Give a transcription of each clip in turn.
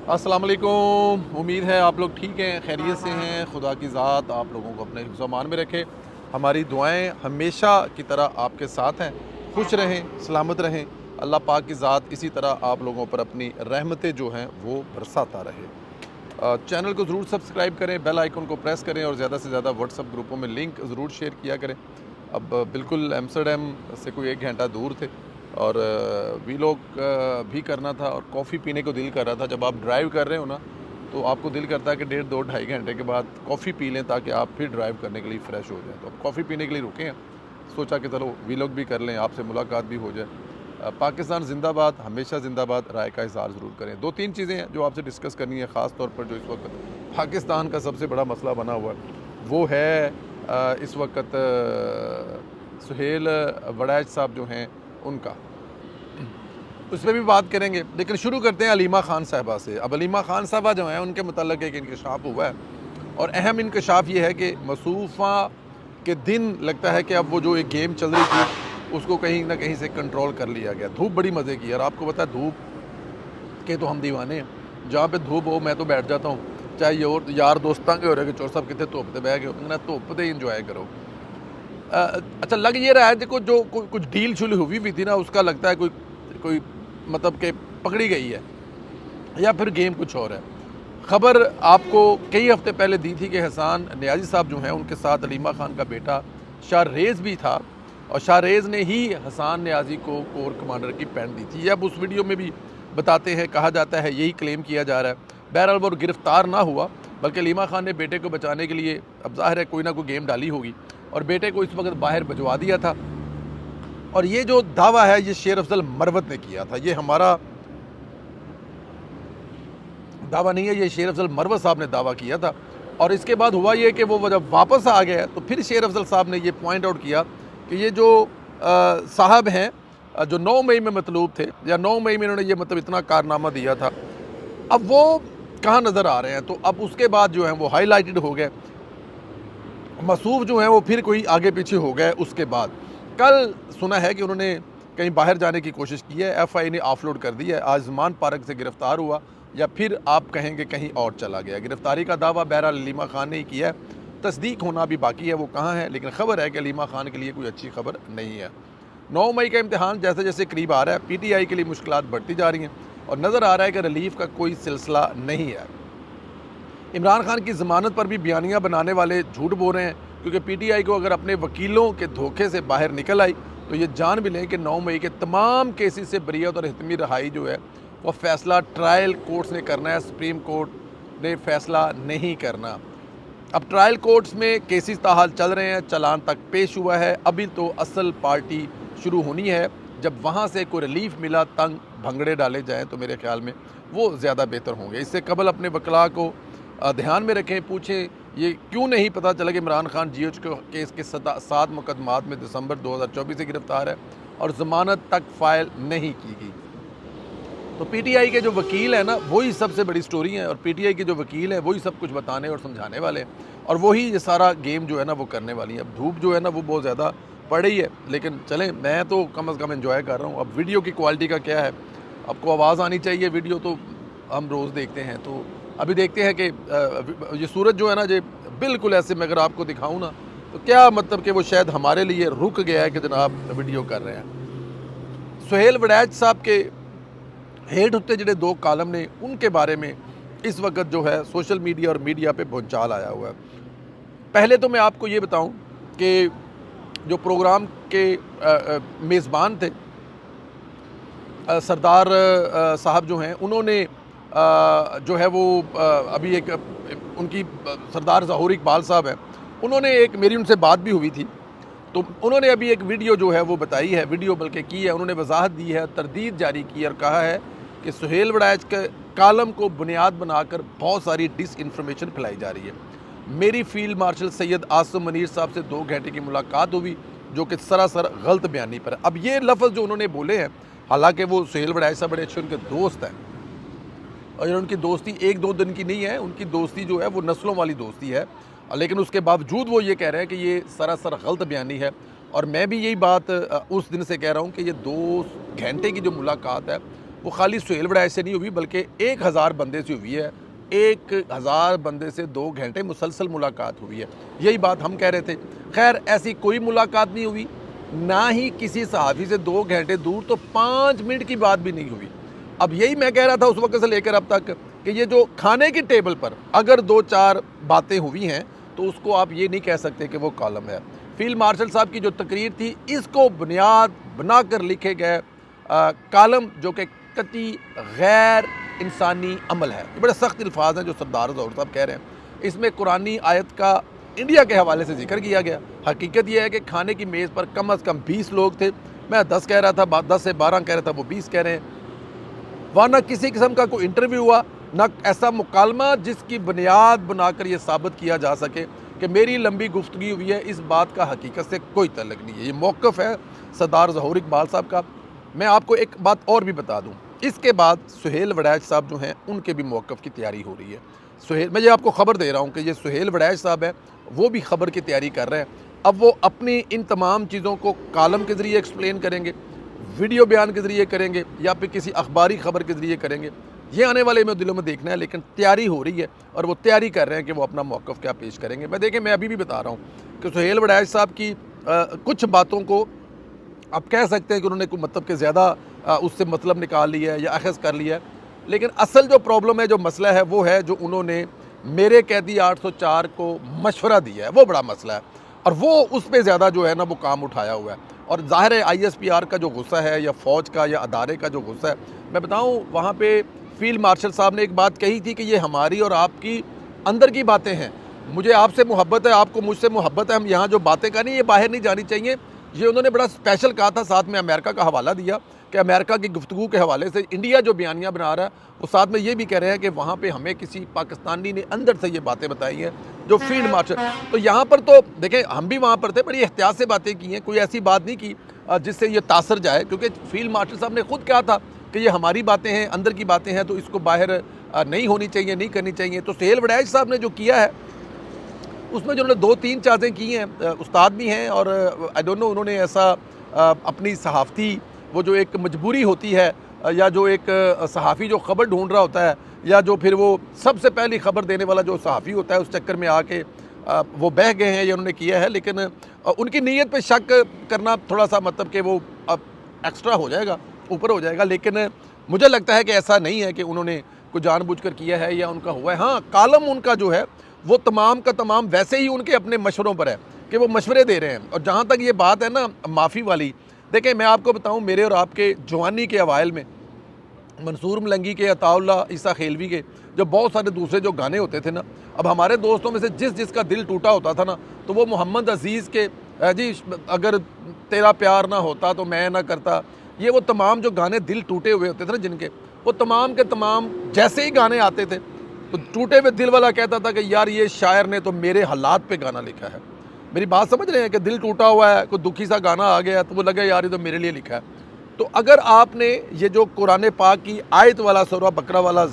अस्सलाम वालेकुम। उम्मीद है आप लोग ठीक हैं, खैरियत से हैं। खुदा की ज़ात आप लोगों को अपने हिफ्ज़ अमान में रखे। हमारी दुआएं हमेशा की तरह आपके साथ हैं। खुश रहें, सलामत रहें। अल्लाह पाक की ज़ात इसी तरह आप लोगों पर अपनी रहमतें जो हैं वो बरसाता रहे। चैनल को ज़रूर सब्सक्राइब करें, बेल आइकन को प्रेस करें और ज़्यादा से ज़्यादा व्हाट्सएप ग्रुपों में लिंक ज़रूर शेयर किया करें। अब बिल्कुल एम्स्टरडम से कोई 1 घंटा दूर थे और वीलॉग भी करना था और कॉफ़ी पीने को दिल कर रहा था। जब आप ड्राइव कर रहे हो ना, तो आपको दिल करता है कि 1.5, 2, ढाई घंटे के बाद कॉफ़ी पी लें ताकि आप फिर ड्राइव करने के लिए फ़्रेश हो जाएँ। तो अब कॉफ़ी पीने के लिए रुके हैं, सोचा कि चलो वीलॉग भी कर लें, आपसे मुलाकात भी हो जाए। पाकिस्तान ज़िंदाबाद, हमेशा ज़िंदाबाद। राय का इज़हार ज़रूर करें। 2-3 चीज़ें हैं जो आपसे डिस्कस करनी है, ख़ास तौर पर जो इस वक्त पाकिस्तान का सबसे बड़ा मसला बना हुआ है, वो है इस वक्त सुहेल वड़ैच साहब जो हैं उनका, उस पर भी बात करेंगे। लेकिन शुरू करते हैं अलीमा खान साहबा से। अब अलीमा खान साहबा जो हैं उनके मतलब एक इंकशाफ हुआ है और अहम इंकशाफ ये है कि मसूफ़ा के दिन लगता है कि अब वो जो एक गेम चल रही थी उसको कहीं ना कहीं से कंट्रोल कर लिया गया। धूप बड़ी मज़े की, और आपको पता है धूप के तो हम दीवाने हैं। जहाँ पे धूप हो मैं तो बैठ जाता हूँ, चाहे ये और यार दोस्तां के हो रहे कि चोर साहब कितने धुप ते बह गए, ना धुप ते इंजॉय करो। अच्छा लग ये रहा है, देखो जो कुछ डील शुरू हुई भी थी ना, उसका लगता है कोई कोई मतलब कि पकड़ी गई है या फिर गेम कुछ और है। खबर आपको कई हफ्ते पहले दी थी कि हसन नियाज़ी साहब जो हैं उनके साथ अलीमा खान का बेटा शाहरेज़ भी था और शाहरेज़ ने ही हसन नियाज़ी को कोर कमांडर की पैंट दी थी। अब उस वीडियो में भी बताते हैं, कहा जाता है, यही क्लेम किया जा रहा है। बहरहाल वो गिरफ़्तार ना हुआ, बल्कि अलीमा खान ने बेटे को बचाने के लिए अब ज़ाहिर है कोई ना कोई गेम डाली होगी और बेटे को इस वक्त बाहर भिजवा दिया था। और ये जो दावा है ये शेर अफजल मरवत ने किया था, ये हमारा दावा नहीं है, ये शेर अफजल मरवत साहब ने दावा किया था। और इसके बाद हुआ ये कि वो जब वापस आ गया तो फिर शेर अफजल साहब ने ये पॉइंट आउट किया कि ये जो साहब हैं जो 9 मई में मतलूब थे, या 9 मई में इन्होंने ये मतलब इतना कारनामा दिया था, अब वो कहाँ नज़र आ रहे हैं। तो अब उसके बाद जो है वो हाईलाइटेड हो गए, मसूफ़ जो हैं वो फिर कोई आगे पीछे हो गए। उसके बाद कल सुना है कि उन्होंने कहीं बाहर जाने की कोशिश की है, एफआई ने ऑफलोड कर दी है। आज़मान पार्क से गिरफ़्तार हुआ, या फिर आप कहेंगे कहीं और चला गया। गिरफ़्तारी का दावा बहरहाल अलीमा खान ने ही किया है, तस्दीक होना भी बाकी है वो कहाँ है, लेकिन ख़बर है कि अलीमा खान के लिए कोई अच्छी खबर नहीं है। 9 मई का इम्तिहान जैसे जैसे करीब आ रहा है, पीटीआई के लिए मुश्किलात बढ़ती जा रही हैं और नज़र आ रहा है कि रिलीफ का कोई सिलसिला नहीं है। इमरान खान की ज़मानत पर भी बयानियाँ बनाने वाले झूठ बोल रहे हैं, क्योंकि पीटीआई को अगर अपने वकीलों के धोखे से बाहर निकल आई तो ये जान भी लें कि 9 मई के तमाम केसेस से बरीयत और हितमी रहाई जो है वो फ़ैसला ट्रायल कोर्ट्स ने करना है, सुप्रीम कोर्ट ने फ़ैसला नहीं करना। अब ट्रायल कोर्ट्स में केसेस ताहाल चल रहे हैं, चलान तक पेश हुआ है। अभी तो असल पार्टी शुरू होनी है, जब वहाँ से कोई रिलीफ मिला, तंग भंगड़े डाले जाएँ तो मेरे ख्याल में वो ज़्यादा बेहतर होंगे। इससे कबल अपने वकला को ध्यान में रखें, पूछें ये क्यों नहीं पता चला कि इमरान खान जीएच के केस के 7 मुकदमात में दिसंबर 2024 से गिरफ्तार है और ज़मानत तक फ़ाइल नहीं की गई। तो पीटीआई के जो वकील हैं ना, वही सबसे बड़ी स्टोरी है, और पीटीआई के जो वकील हैं वही सब कुछ बताने और समझाने वाले हैं, और वही ये सारा गेम जो है ना वो करने वाली है। अब धूप जो है ना वो बहुत ज़्यादा पड़ रही है, लेकिन चलें, मैं तो कम अज़ कम एंजॉय कर रहा हूँ। अब वीडियो की क्वालिटी का क्या है, आपको आवाज़ आनी चाहिए, वीडियो तो हम रोज़ देखते हैं। तो अभी देखते हैं कि ये सूरज जो है ना, ये बिल्कुल ऐसे मैं अगर आपको दिखाऊँ ना, तो क्या मतलब कि वो शायद हमारे लिए रुक गया है कि जनाब वीडियो कर रहे हैं। सुहेल वड़ैच साहब के हेठ उत्ते ਜਿਹੜੇ 2 कालम ने, उनके बारे में इस वक्त जो है सोशल मीडिया और मीडिया पे भूचाल आया हुआ है। पहले तो मैं आपको ये बताऊं कि जो प्रोग्राम के मेज़बान थे सरदार साहब जो हैं, उन्होंने जो है वो अभी एक उनकी सरदार ज़हूर इकबाल साहब हैं, उन्होंने एक मेरी उनसे बात भी हुई थी, तो उन्होंने अभी एक वीडियो जो है वो बताई है, वीडियो बल्कि की है, उन्होंने वजाहत दी है, तरदीद जारी की और कहा है कि सुहेल वड़ैच के कालम को बुनियाद बनाकर बहुत सारी डिस इन्फॉर्मेशन फैलाई जा रही है। मेरी फील्ड मार्शल सैयद आसिम मुनीर साहब से 2 घंटे की मुलाकात हुई, जो कि सरासर गलत बयानी पर है। अब ये लफ्ज़ जो उन्होंने बोले हैं, हालांकि वो सुहेल वड़ैच साहब बड़े अच्छे उनके दोस्त हैं, और उनकी दोस्ती 1-2 दिन की नहीं है, उनकी दोस्ती जो है वो नस्लों वाली दोस्ती है, लेकिन उसके बावजूद वो ये कह रहे हैं कि ये सरासर गलत बयानी है। और मैं भी यही बात उस दिन से कह रहा हूँ कि ये 2 घंटे की जो मुलाकात है वो खाली सुहेल वड़ैच से नहीं हुई बल्कि 1000 बंदे से हुई है। 1000 बंदे से 2 घंटे मुसलसल मुलाकात हुई है, यही बात हम कह रहे थे। खैर ऐसी कोई मुलाकात नहीं हुई, ना ही किसी सहाफ़ी से 2 घंटे दूर तो 5 मिनट की बात भी नहीं हुई। अब यही मैं कह रहा था उस वक्त से लेकर अब तक कि ये जो खाने की टेबल पर अगर 2-4 बातें हुई हैं तो उसको आप ये नहीं कह सकते कि वो कॉलम है। फील्ड मार्शल साहब की जो तकरीर थी इसको बुनियाद बनाकर लिखे गए कॉलम जो कि कतई गैर इंसानी अमल है। ये बड़े सख्त अल्फाज हैं जो सरदार ज़हूर साहब कह रहे हैं। इसमें कुरानी आयत का इंडिया के हवाले से जिक्र किया गया। हकीकत यह है कि खाने की मेज़ पर कम अज़ कम 20 लोग थे। मैं 10 कह रहा था, 10 से 12 कह रहा था, वो 20 कह रहे हैं। वहाँ ना किसी किस्म का कोई इंटरव्यू हुआ, ना ऐसा मुकालमा जिसकी बुनियाद बनाकर ये साबित किया जा सके कि मेरी लंबी गुफ्तगी हुई है। इस बात का हकीकत से कोई तल्लुक़ नहीं है। ये मौक़िफ़ है सरदार ज़हूर इकबाल साहब का। मैं आपको एक बात और भी बता दूँ, इसके बाद सुहेल वड़ैच साहब जो हैं उनके भी मौक़िफ़ की तैयारी हो रही है। सुहेल, मैं ये आपको ख़बर दे रहा हूँ कि ये सुहेल वड़ैच साहब है, वो भी ख़बर की तैयारी कर रहे हैं। अब वो अपनी इन तमाम चीज़ों को कॉलम के ज़रिए एक्सप्लेन करेंगे, वीडियो बयान के ज़रिए करेंगे या फिर किसी अखबारी ख़बर के ज़रिए करेंगे, ये आने वाले में दिलों में देखना है। लेकिन तैयारी हो रही है और वो तैयारी कर रहे हैं कि वो अपना मौक़िफ़ क्या पेश करेंगे। मैं अभी भी बता रहा हूँ कि सुहेल वड़ैच साहब की कुछ बातों को आप कह सकते हैं कि उन्होंने कोई मतलब के ज़्यादा उससे मतलब निकाल लिया है या अख़ज़ कर लिया है। लेकिन असल जो प्रॉब्लम है, जो मसला है, वो है जो उन्होंने मेरे कैदी 804 को मशवरा दिया है, वो बड़ा मसला है। और वो उस पर ज़्यादा जो है ना वो काम उठाया हुआ है। और ज़ाहिर है ISPR का जो गुस्सा है या फ़ौज का या अदारे का जो गुस्सा है, मैं बताऊँ वहाँ पे फील्ड मार्शल साहब ने एक बात कही थी कि ये हमारी और आपकी अंदर की बातें हैं। मुझे आपसे मोहब्बत है, आपको मुझसे मोहब्बत है, हम यहाँ जो बातें करें ये बाहर नहीं जानी चाहिए। ये उन्होंने बड़ा स्पेशल कहा था। साथ में अमेरिका का हवाला दिया कि अमेरिका की गुफ्तगू के हवाले से इंडिया जो बयानियाँ बना रहा है, वो साथ में ये भी कह रहे हैं कि वहाँ पे हमें किसी पाकिस्तानी ने अंदर से ये बातें बताई हैं जो फील्ड मार्शल। तो यहाँ पर तो देखें, हम भी वहाँ पर थे, बड़ी एहतियात से बातें की हैं, कोई ऐसी बात नहीं की जिससे ये तासर जाए, क्योंकि फील्ड मार्शल साहब ने खुद कहा था कि ये हमारी बातें हैं, अंदर की बातें हैं, तो इसको बाहर नहीं होनी चाहिए, नहीं करनी चाहिए। तो सुहेल वड़ैच साहब ने जो किया है उसमें जो उन्होंने 2-3 चीज़ें की हैं, उस्ताद भी हैं और आई डोंट नो उन्होंने ऐसा अपनी सहाफ़ती वो जो एक मजबूरी होती है या जो एक सहाफ़ी जो ख़बर ढूंढ रहा होता है या जो फिर वो सबसे पहली ख़बर देने वाला जो सहाफ़ी होता है, उस चक्कर में आके वो बह गए हैं या उन्होंने किया है। लेकिन उनकी नीयत पे शक करना थोड़ा सा मतलब कि वो अब एक्स्ट्रा हो जाएगा, ऊपर हो जाएगा। लेकिन मुझे लगता है कि ऐसा नहीं है कि उन्होंने कोई जानबूझकर किया है या उनका हुआ है। हाँ, कॉलम उनका जो है वो तमाम का तमाम वैसे ही उनके अपने मशवरों पर है कि वो मशवरे दे रहे हैं। और जहाँ तक ये बात है ना माफ़ी वाली, देखें मैं आपको बताऊँ, मेरे और आपके जवानी के अवाइल में मंसूर मलंगी के, अताउल्ला ईसा खेलवी के, जो बहुत सारे दूसरे जो गाने होते थे ना, अब हमारे दोस्तों में से जिसका दिल टूटा होता था ना, तो वो मोहम्मद अजीज़ के जी अगर तेरा प्यार ना होता तो मैं ना करता, ये वो तमाम जो गाने दिल टूटे हुए होते थे ना जिनके, वो तमाम के तमाम जैसे ही गाने आते थे तो टूटे हुए दिल वाला कहता था कि यार ये शायर ने तो मेरे हालात पे गाना लिखा है। मेरी बात समझ रहे हैं कि दिल टूटा हुआ है, कोई दुखी सा गाना आ गया तो वो लगे यार ये तो मेरे लिए लिखा है। तो अगर आपने ये जो कुरान पाक की आयत वाला सूरा बकरा वाला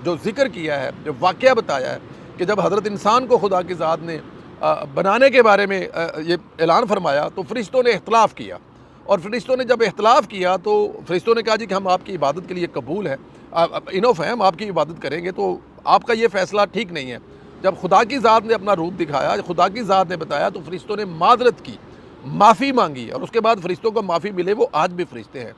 जो जिक्र किया है, जो वाक़या बताया है कि जब हज़रत इंसान को खुदा की ज़ात ने बनाने के बारे में ये ऐलान फरमाया तो फ़रिश्तों ने इख्तलाफ़ किया, और फ़रिश्तों ने जब इख्तलाफ़ किया तो फ़रिश्तों ने कहा जी कि हम आपकी इबादत के लिए कबूल है, इनफ है, हम आपकी इबादत करेंगे, तो आपका ये फ़ैसला ठीक नहीं है। जब खुदा की ज़ात ने अपना रूप दिखाया, खुदा की ज़ात ने बताया, तो फ़रिश्तों ने मादरत की, माफ़ी मांगी, और उसके बाद फ़रिश्तों को माफ़ी मिले, वो आज भी फ़रिश्ते हैं।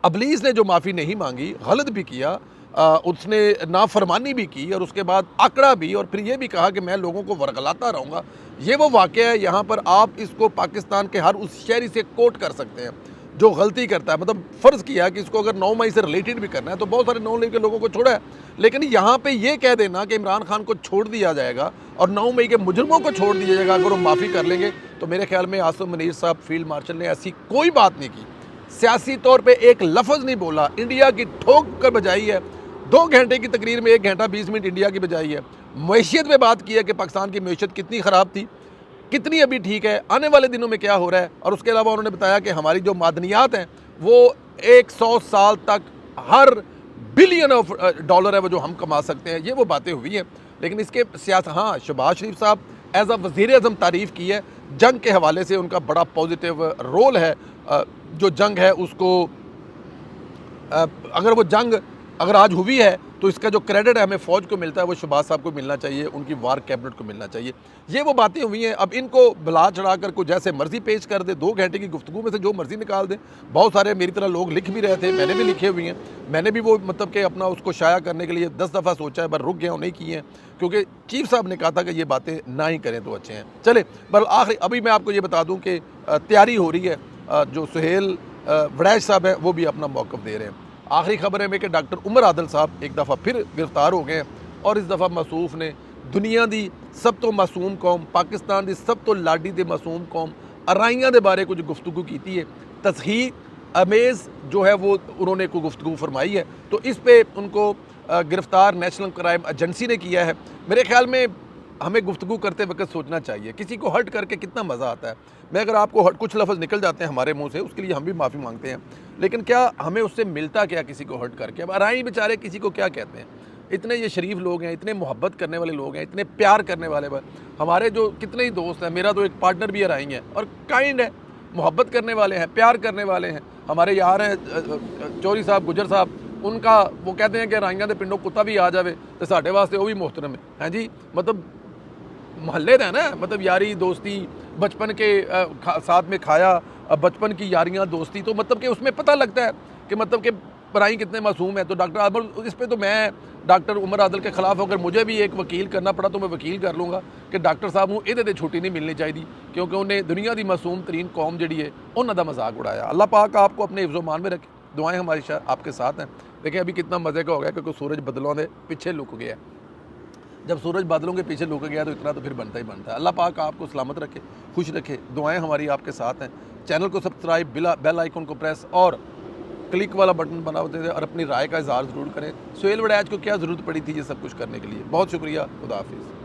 अबलीस ने जो माफ़ी नहीं मांगी, गलत भी किया, उसने नाफरमानी भी की और उसके बाद आकड़ा भी, और फिर ये भी कहा कि मैं लोगों को वरगलाता रहूँगा। ये वो वाक़या है, यहाँ पर आप इसको पाकिस्तान के हर उस शहरी से कोट कर सकते हैं जो गलती करता है। मतलब फ़र्ज़ किया कि इसको अगर 9 मई से रिलेटेड भी करना है तो बहुत सारे 9 मई के लोगों को छोड़ा है, लेकिन यहाँ पे ये कह देना कि इमरान खान को छोड़ दिया जाएगा और 9 मई के मुजरिमों को छोड़ दिया जाएगा अगर वो माफ़ी कर लेंगे, तो मेरे ख्याल में आसिम मुनीर साहब फील्ड मार्शल ने ऐसी कोई बात नहीं की, सियासी तौर पर एक लफ्ज़ नहीं बोला, इंडिया की ठोक कर बजाई है। 2 घंटे की तकरीर में 1 घंटा 20 मिनट इंडिया की बजाई है। मैशियत में बात की है कि पाकिस्तान की मैशियत कितनी ख़राब थी, कितनी अभी ठीक है, आने वाले दिनों में क्या हो रहा है। और उसके अलावा उन्होंने बताया कि हमारी जो मादनियात हैं वो 100 साल तक हर बिलियन ऑफ डॉलर है वो जो हम कमा सकते हैं, ये वो बातें हुई हैं। लेकिन इसके सियासत, हाँ, शहबाज शरीफ साहब एज अ वज़ीर आज़म तारीफ़ की है, जंग के हवाले से उनका बड़ा पॉजिटिव रोल है, जो जंग है उसको अगर वो जंग अगर आज हुई है तो इसका जो क्रेडिट है हमें फ़ौज को मिलता है वो शहबाज साहब को मिलना चाहिए, उनकी वार कैबिनेट को मिलना चाहिए। ये वो बातें हुई हैं, अब इनको बुला चढ़ा कर को जैसे मर्ज़ी पेश कर दे, 2 घंटे की गुफ्तगू में से जो मर्ज़ी निकाल दें। बहुत सारे मेरी तरह लोग लिख भी रहे थे, मैंने भी लिखे हुए हैं, मैंने भी वो मतलब कि अपना उसको शाया करने के लिए 10 दफ़ा सोचा है, पर रुक गया हूँ, नहीं किए हैं, क्योंकि चीफ साहब ने कहा था कि ये बातें ना ही करें तो अच्छे हैं। चले पर आखिरी अभी मैं आपको ये बता दूँ कि तैयारी हो रही है, जो सुहेल वड़ैच साहब हैं वो भी अपना मौक़िफ़ दे रहे हैं। आखिरी खबर है में कि डॉक्टर उमर आदिल साहब एक दफ़ा फिर गिरफ्तार हो गए हैं और इस दफ़ा मसूफ ने दुनिया की सब तो मासूम कौम, पाकिस्तान की सब तो लाडी ते मासूम कौम अराइयां के बारे कुछ गुफ्तगू की है, तस्हीक अमेज़ जो है वो उन्होंने कोई गुफ्तगू फरमाई है, तो इस पर उनको गिरफ़्तार नेशनल क्राइम एजेंसी ने किया है। मेरे ख्याल में हमें गुफ्तगू करते वक्त सोचना चाहिए किसी को हर्ट करके कितना मज़ा आता है। मैं अगर आपको कुछ लफ्ज़ निकल जाते हैं हमारे मुंह से, उसके लिए हम भी माफ़ी मांगते हैं, लेकिन क्या हमें उससे मिलता क्या किसी को हर्ट करके? अब अराई बेचारे किसी को क्या कहते हैं? इतने ये शरीफ लोग हैं, इतने मोहब्बत करने वाले लोग हैं, इतने प्यार करने वाले हमारे जो कितने ही दोस्त हैं, मेरा तो एक पार्टनर भी अराई है और काइंड है, मोहब्बत करने वाले हैं, प्यार करने वाले हैं। हमारे यार हैं चौधरी साहब, गुजर साहब, उनका वो कहते हैं कि अराइयां के पिंडों कुत्ता भी आ जाए तो साढ़े वास्ते वो भी मोहतरम है जी। मतलब मोहल्ले थे ना, मतलब यारी दोस्ती बचपन के साथ में खाया, बचपन की यारियां दोस्ती, तो मतलब कि उसमें पता लगता है कि मतलब कि पराई कितने मासूम है। तो डॉक्टर आदल, इस पे तो मैं डॉक्टर उमर आदल के खिलाफ अगर मुझे भी एक वकील करना पड़ा तो मैं वकील कर लूँगा कि डॉक्टर साहब को ये छुट्टी नहीं मिलनी चाहिए, क्योंकि उन्हें दुनिया की मासूम तरीन कौम जी है उन्होंने मजाक उड़ाया। अल्लाह पाक आपको अपने हिफ्ज़ मान में रखे, दुआएँ हमारी आपके साथ हैं। देखें अभी कितना मज़े का हो गया, क्योंकि सूरज बदलों के पीछे लुक गया। जब सूरज बादलों के पीछे लुक गया तो इतना तो फिर बनता ही बनता है। अल्लाह पाक आपको सलामत रखे, खुश रखे, दुआएं हमारी आपके साथ हैं। चैनल को सब्सक्राइब, बेल आइकन को प्रेस और क्लिक वाला बटन बनाते थे और अपनी राय का इज़हार ज़रूर करें। सुहेल वड़ैच को क्या ज़रूरत पड़ी थी ये सब कुछ करने के लिए? बहुत शुक्रिया, खुदा हाफिज़।